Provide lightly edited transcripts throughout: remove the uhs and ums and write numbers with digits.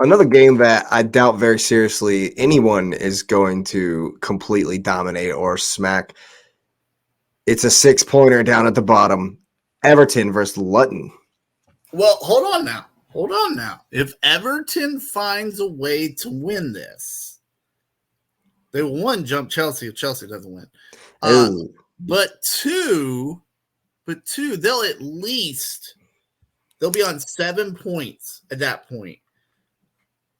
Another game that I doubt very seriously anyone is going to completely dominate or smack. It's a 6-pointer down at the bottom. Everton versus Luton. Well, hold on now. If Everton finds a way to win this, they will, one, jump Chelsea if Chelsea doesn't win. But two, they'll be on 7 points at that point.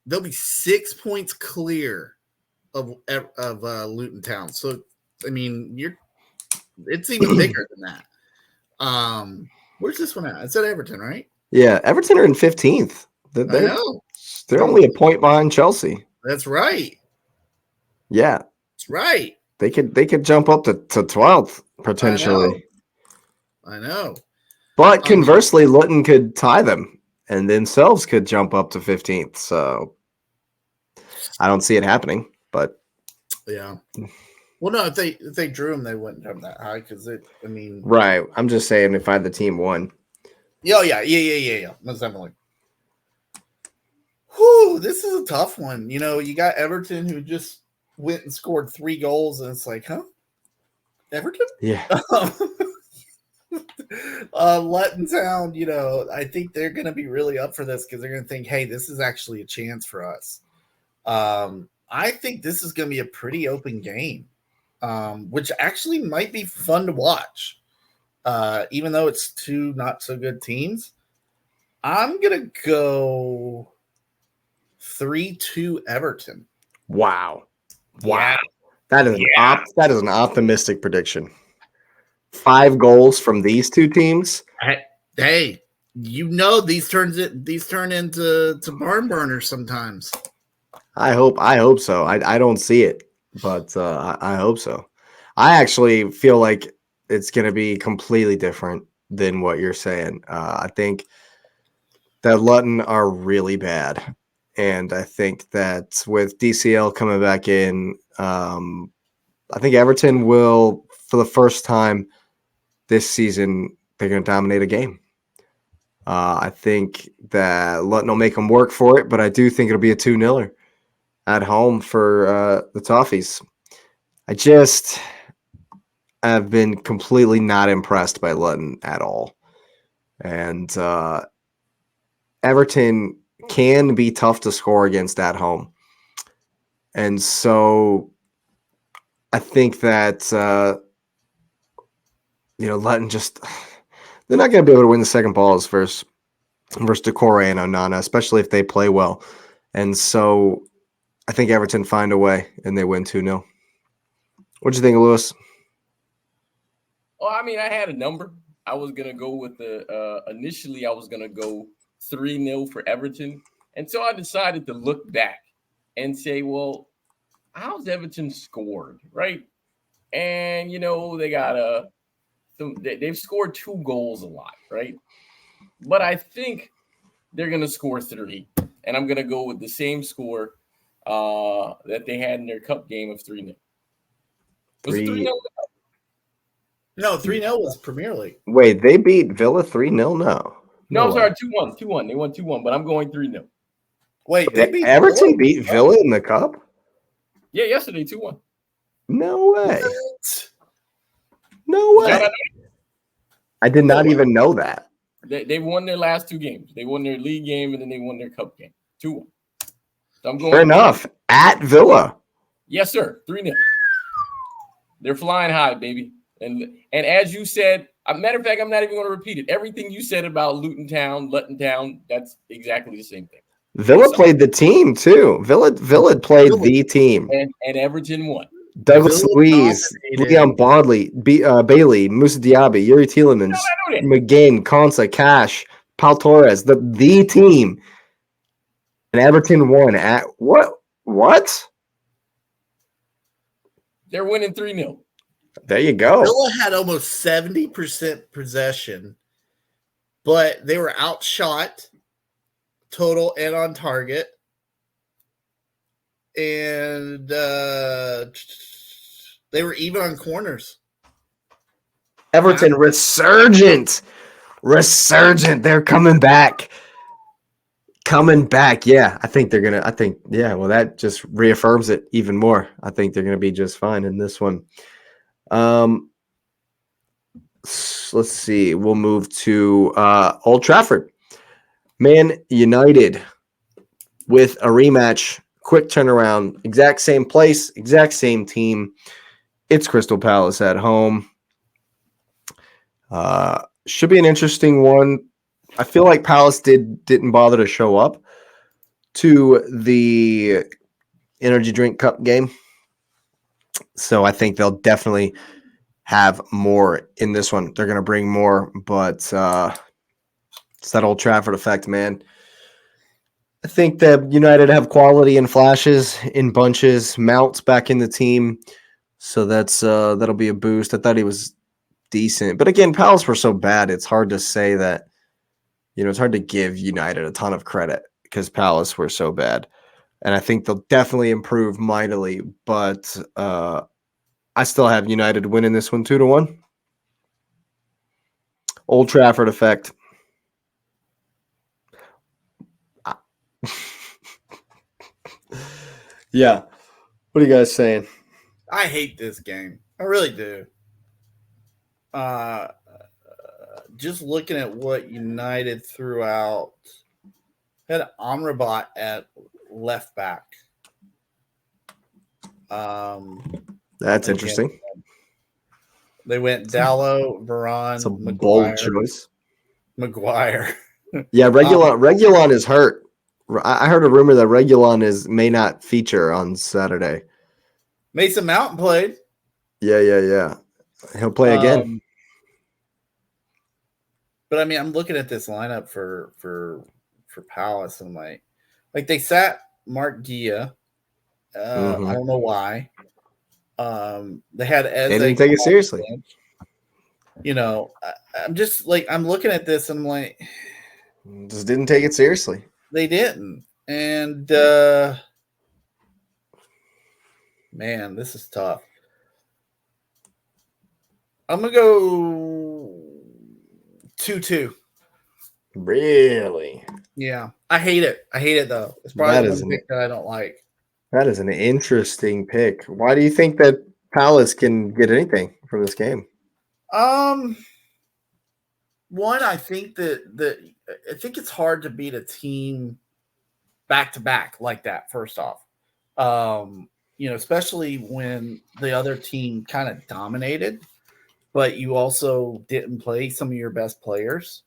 They'll be 6 points clear of Luton Town. So, I mean, it's even bigger than that. Where's this one at? It's at Everton, right? Yeah, Everton are in 15th. I know. They're only a point behind Chelsea. That's right. Yeah. That's right. They could jump up to 12th potentially. I know. But conversely, Luton could tie them and themselves could jump up to 15th. So I don't see it happening, but yeah. Well, no, if they drew them, they wouldn't jump that high because right. I'm just saying if either team won. Yeah. Most definitely. Whew, this is a tough one. You got Everton who just went and scored 3 goals, and it's like, huh? Everton? Yeah. Luton Town, I think they're going to be really up for this because they're going to think, hey, this is actually a chance for us. I think this is going to be a pretty open game, which actually might be fun to watch, even though it's 2 not so good teams. I'm going to go 3-2 Everton. Wow. Yeah. That is an optimistic prediction. 5 goals from these 2 teams. Hey, these turn into barn burners sometimes. I hope so. I don't see it, but I hope so. I actually feel like it's going to be completely different than what you're saying. I think that Luton are really bad. And I think that with DCL coming back in, I think Everton will, for the first time this season, they're going to dominate a game. I think that Luton will make them work for it, but I do think it'll be a 2-0 at home for the Toffees. I've been completely not impressed by Luton at all. And Everton can be tough to score against at home. And so I think that, Luton they're not going to be able to win the second balls versus Decore and Onana, especially if they play well. And so I think Everton find a way and they win 2-0. What do you think, Lewis? Well, I mean, I had a number. I was going to go with initially I was going to go 3-0 for Everton. And so I decided to look back and say, well, how's Everton scored, right? And, they got they've scored 2 goals a lot, right? But I think they're going to score 3. And I'm going to go with the same score that they had in their cup game of 3-0. Was it 3-0? No, 3-0 was Premier League. Wait, they beat Villa 3-0? No, I'm sorry, 2-1. 2-1. They won 2-1, but I'm going 3-0. Wait, they beat Everton beat Villa in the cup? Yeah, yesterday, 2-1. No way. What? No way. I did not even know that. They won their last 2 games. They won their league game, and then they won their cup game. 2-1. So I'm going. Fair enough. At Villa. Yes, sir. 3-0. They're flying high, baby. And as you said, matter of fact, I'm not even going to repeat it. Everything you said about Luton Town, that's exactly the same thing. Villa played the team, too. Villa played the team. And Everton won. Douglas Luiz, Leon Bodley, Bailey, Moussa Diaby, Yuri Tielemans, McGinn, Konsa, Cash, Pau Torres, the team. And Everton won at what? What? They're winning 3-0. There you go. Villa had almost 70% possession, but they were outshot total and on target. And they were even on corners. Everton resurgent. They're coming back. Coming back, yeah. I think, well, that just reaffirms it even more. I think they're gonna be just fine in this one. Let's see. We'll move to Old Trafford. Man United with a rematch, quick turnaround, exact same place, exact same team. It's Crystal Palace at home. Should be an interesting one. I feel like Palace didn't bother to show up to the Energy Drink Cup game, so I think they'll definitely have more in this one. They're going to bring more, but it's that Old Trafford effect, man. I think that United have quality in flashes, in bunches. Mount's back in the team, so that'll be a boost. I thought he was decent, but again, Palace were so bad. It's hard to say that. It's hard to give United a ton of credit because Palace were so bad, and I think they'll definitely improve mightily. But I still have United winning this one 2-1. Old Trafford effect. Yeah. What are you guys saying? I hate this game. I really do. Just looking at what United threw out, had Amrabat at left back. That's interesting. They went Dallo, Varane, It's a Maguire. bold choice. Maguire. Yeah, Regulon is hurt. I heard a rumor that Regulon may not feature on Saturday. Mason Mount played. Yeah. He'll play again. But I mean, I'm looking at this lineup for Palace, and like they sat Mark Gia. I don't know why. They had Eze. They didn't take it seriously. I'm just I'm looking at this and I'm like, just didn't take it seriously. They didn't, and man, this is tough. I'm gonna go 2-2. Really? Yeah, I hate it. I hate it though. It's probably the one pick that I don't like. That is an interesting pick. Why do you think that Palace can get anything from this game? One, I think I think it's hard to beat a team back to back like that. First off, especially when the other team kind of dominated, but you also didn't play some of your best players.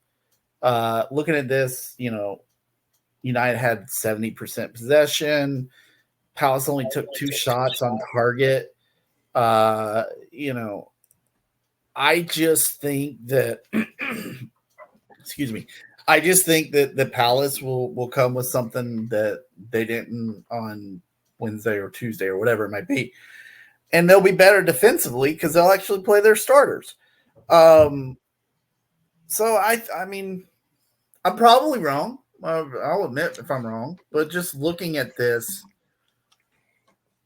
Looking at this, United had 70% possession. Palace only took 2 shots on target. I just think that excuse me. I just think that the Palace will come with something that they didn't on Wednesday or Tuesday or whatever it might be. And they'll be better defensively because they'll actually play their starters. So I mean, I'm probably wrong. I'll admit if I'm wrong, but just looking at this,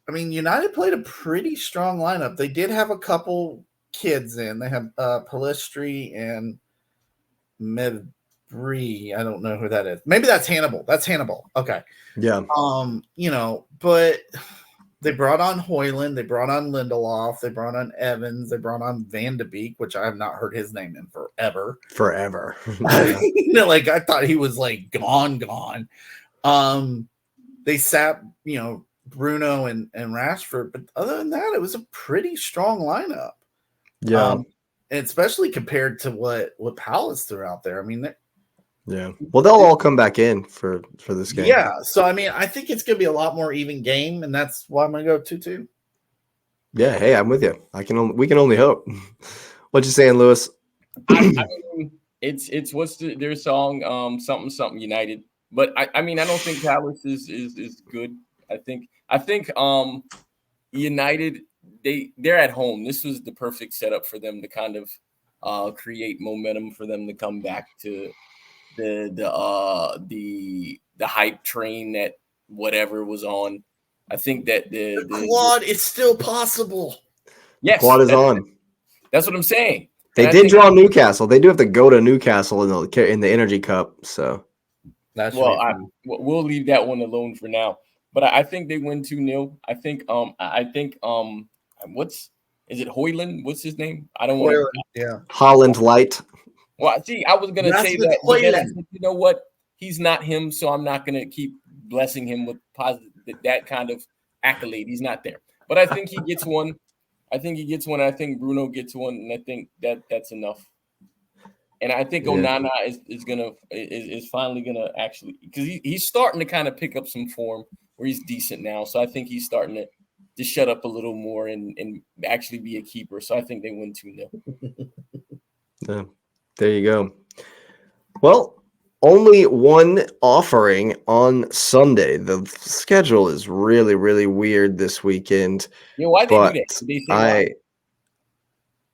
I mean, United played a pretty strong lineup. They did have a couple kids in. They have Palistri and Medbree. I don't know who that is. Maybe that's Hannibal. That's Hannibal. Okay. Yeah. But they brought on Hoyland. They brought on Lindelof. They brought on Evans. They brought on Van de Beek, which I have not heard his name in forever. Yeah. I thought he was gone. They sat, Bruno and Rashford, but other than that, it was a pretty strong lineup. Yeah. And especially compared to what Palace threw out there. I mean, yeah. Well, they'll all come back in for this game. Yeah. So I mean, I think it's going to be a lot more even game, and that's why I'm going to go 2-2. Yeah. Hey, I'm with you. We can only hope. What you saying, Lewis? I mean, it's what's their song? Something United. But I mean, I don't think Palace is good. I think United, they're at home. This was the perfect setup for them to kind of create momentum for them to come back to the hype train that whatever was on. I think that the quad is still possible. Yes, the quad is on. That's what I'm saying. They did draw Newcastle. They do have to go to Newcastle in the Energy Cup. So That should Well, be fun. we'll leave that one alone for now. But I think they win 2-0. I think what's is it Hoyland? What's his name? I don't want to. Hoyland, yeah. Holland Light. Well, see, I was gonna say Rasmus that, but then I Hoyland. said, you know what? He's not him, so I'm not gonna keep blessing him with positive that kind of accolade. He's not there. But I think he gets one. I think he gets one. I think Bruno gets one, and I think that's enough. And I think Yeah. Onana is finally gonna actually, because he's starting to kind of pick up some form where he's decent now. So I think he's starting to shut up a little more and actually be a keeper. So I think they win 2-0. Yeah. There you go. Well, only one offering on Sunday. The schedule is really, really weird this weekend. You know why they do But that? Did they say why?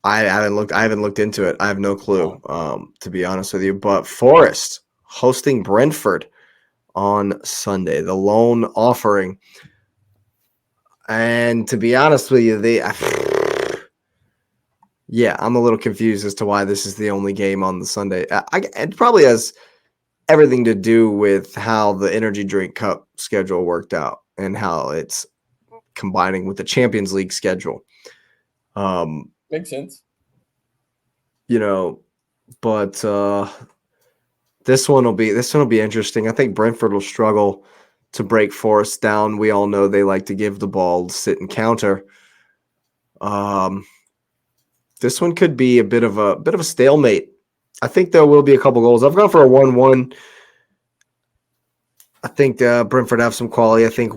I haven't looked into it. I have no clue, to be honest with you. But Forest hosting Brentford on Sunday, the lone offering. And to be honest with you, yeah, I'm a little confused as to why this is the only game on the Sunday. It probably has everything to do with how the Energy Drink Cup schedule worked out and how it's combining with the Champions League schedule. Makes sense. But this one will be interesting. I think Brentford will struggle to break Forest down. We all know they like to give the ball, sit and counter. This one could be a bit of a stalemate. I think there will be a couple goals. I've gone for a 1-1. I think Brentford have some quality. I think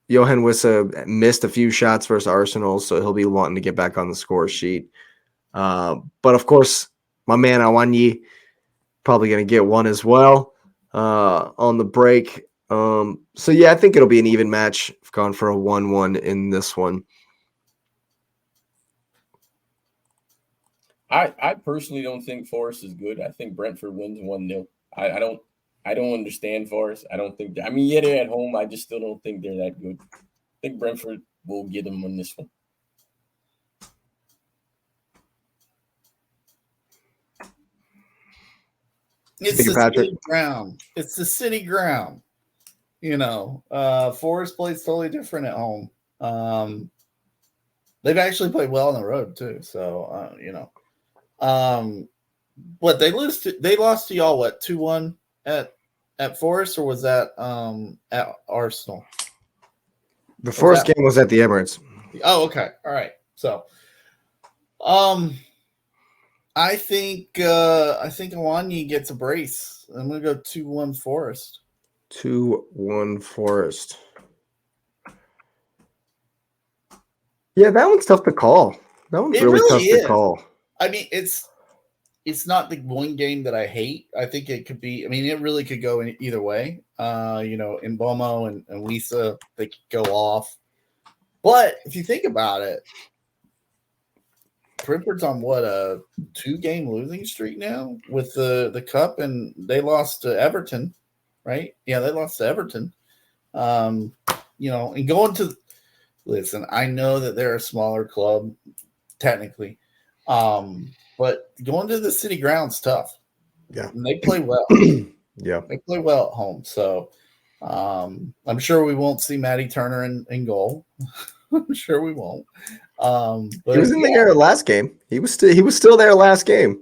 Johan Wissa missed a few shots versus Arsenal, so he'll be wanting to get back on the score sheet. But of course, my man Awanyi probably going to get one as well on the break. So yeah, I think it'll be an even match. I've gone for a 1-1 in this one. I personally don't think Forest is good. I think Brentford wins 1-0. I don't understand Forest. I don't think. I mean, yeah, they're at home. I just still don't think they're that good. I think Brentford will get them on this one. It's the city ground. It's the city ground. Forest plays totally different at home. They've actually played well on the road too. So what they lost to y'all? What 2-1 at Forest, or was that at Arsenal? The Forest game was at the Emirates. Oh, okay, all right. So, I think Awani gets a brace. I'm gonna go 2-1 Forest. 2-1 Forest. Yeah, that one's tough to call. That one's really tough to call. I mean, it's not the one game that I hate. I think it could be. I mean, it really could go in either way. In Bomo and Lisa, they could go off. But if you think about it, Brentford's on what, a 2-game losing streak now with the cup, and they lost to Everton, right? Yeah, they lost to Everton. And going to listen, I know that they're a smaller club technically, but going to the city ground's tough. Yeah, and they play well. Yeah, they play well at home. So I'm sure we won't see Matty Turner in goal. I'm sure we won't. But he was in there last game. He was still there last game.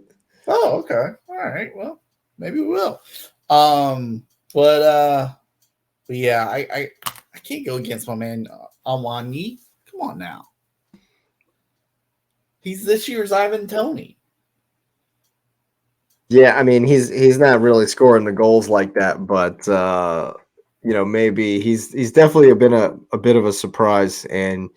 Oh, okay. All right. Well, maybe we will. But yeah, I can't go against my man Awani. Come on now. He's this year's Ivan Toney. Yeah, I mean he's not really scoring the goals like that, but maybe he's definitely been a bit of a surprise, and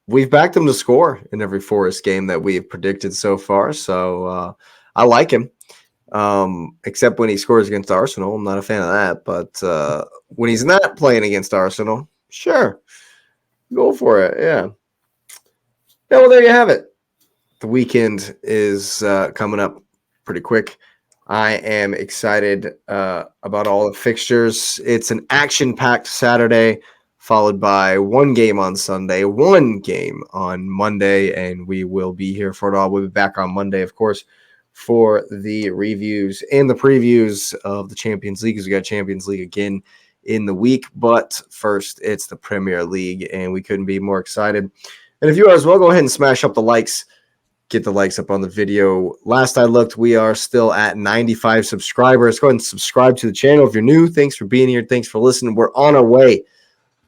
we've backed him to score in every Forest game that we've predicted so far. So I like him, except when he scores against Arsenal. I'm not a fan of that, but when he's not playing against Arsenal, sure, go for it. Yeah. Yeah, well, there you have it. The weekend is coming up pretty quick. I am excited about all the fixtures. It's an action-packed Saturday, followed by one game on Sunday, one game on Monday, and we will be here for it all. We'll be back on Monday, of course, for the reviews and the previews of the Champions League, because we got Champions League again in the week. But first, it's the Premier League, and we couldn't be more excited. And if you are as well, go ahead and smash up the likes. Get the likes up on the video. Last I looked, we are still at 95 subscribers. Go ahead and subscribe to the channel if you're new. Thanks for being here. Thanks for listening. We're on our way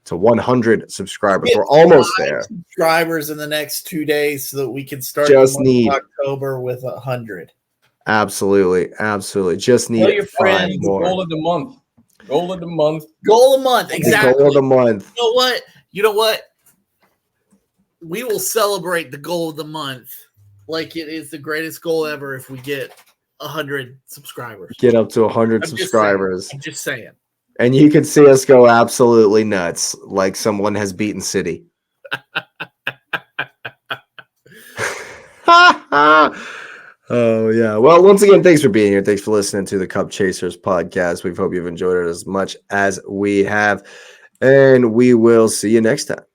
to 100 subscribers. We're almost there. Subscribers in the next 2 days so that we can start Just the month need of October with 100. Absolutely. Just Tell need your 5 friends, more. Goal of the month. Goal of the month. Goal of the month. Exactly. Goal of the month. You know what? We will celebrate the goal of the month like it is the greatest goal ever if we get 100 subscribers. Get up to 100 subscribers. I'm just saying. And you can see us go absolutely nuts, like someone has beaten City. Oh, yeah. Well, once again, thanks for being here. Thanks for listening to the Cup Chasers podcast. We hope you've enjoyed it as much as we have. And we will see you next time.